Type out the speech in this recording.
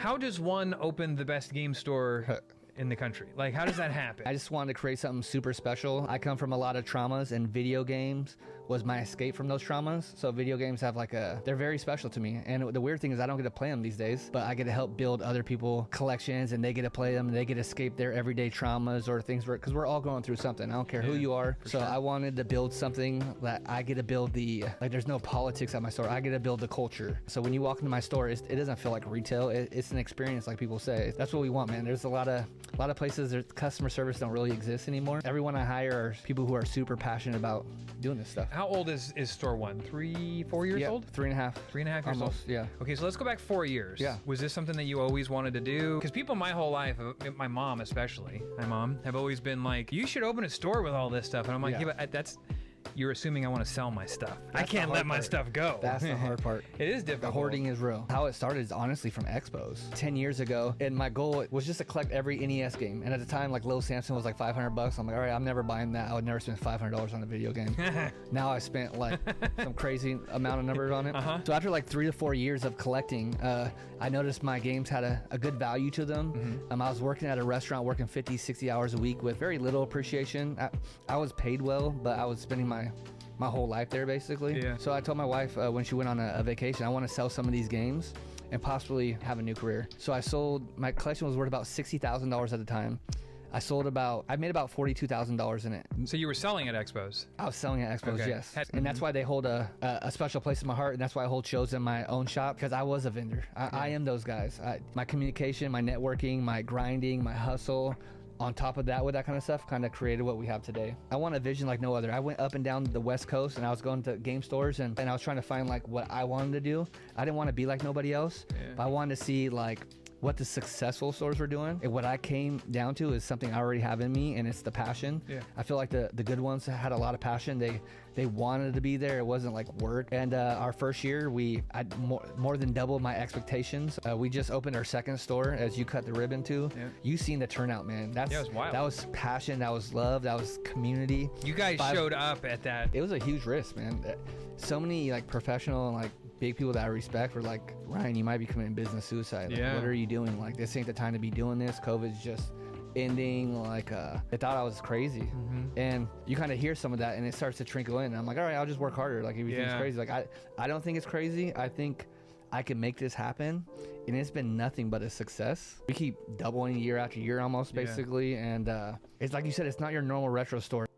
How does one open the best game store in the country? Like, how does that happen? I just wanted to create something super special. I come from a lot of traumas, and video games was my escape from those traumas. So video games have they're very special to me. And the weird thing is I don't get to play them these days, but I get to help build other people collections, and they get to play them, and they get to escape their everyday traumas or things, because we're all going through something. I don't care who you are. So I wanted to build something that I get to build there's no politics at my store. I get to build the culture. So when you walk into my store, it doesn't feel like retail. It's an experience, like people say. That's what we want, man. There's a lot of places their customer service don't really exist anymore. Everyone I hire are people who are super passionate about doing this stuff. How old is store one? 3-4 years old? 3.5. 3.5 years Almost, old? yeah. Okay, so let's go back 4 years. Yeah. Was this something that you always wanted to do? Because people my whole life, my mom especially, have always been like, you should open a store with all this stuff. And I'm like, yeah, but you're assuming I want to sell my stuff. I can't let my stuff go. That's the hard part. It is difficult. The hoarding is real. How it started is honestly from expos 10 years ago, and my goal was just to collect every NES game. And at the time, like Lil Samson was like $500. I'm like, all right, I'm never buying that. I would never spend $500 on a video game. Now I spent like some crazy amount of numbers on it. So after like 3 to 4 years of collecting, I noticed my games had a good value to them. I was working at a restaurant, working 50, 60 hours a week with very little appreciation. I was paid well, but I was spending my whole life there, basically. Yeah. So I told my wife when she went on a vacation, I want to sell some of these games and possibly have a new career. So I sold, my collection was worth about $60,000 at the time. I made about $42,000 in it. So you were selling at expos? I was selling at expos, yes. And that's why they hold a special place in my heart, and that's why I hold shows in my own shop, because I was a vendor. I am those guys. My communication, my networking, my grinding, my hustle, on top of that, with that kind of stuff, kind of created what we have today. I want a vision like no other. I went up and down the West Coast, and I was going to game stores, and I was trying to find like what I wanted to do. I didn't want to be like nobody else, but I wanted to see like what the successful stores were doing. And what I came down to is something I already have in me, and it's the passion. I feel like the good ones had a lot of passion. They wanted to be there. It wasn't like work. And our first year, I more than doubled my expectations. We just opened our second store, as you cut the ribbon to. You seen the turnout, man. It was wild. That was passion. That was love. That was community. You guys showed up at that. It was a huge risk, man. So many like professional and like big people that I respect were like, Ryan, you might be committing business suicide. Like, what are you doing? Like, this ain't the time to be doing this. COVID's just ending. Like, they thought I was crazy. And you kind of hear some of that, and it starts to trickle in. And I'm like, all right, I'll just work harder. Like, if you think it's crazy. Like, I don't think it's crazy. I think I can make this happen, and it's been nothing but a success. We keep doubling year after year almost, basically. And it's like you said, it's not your normal retro store.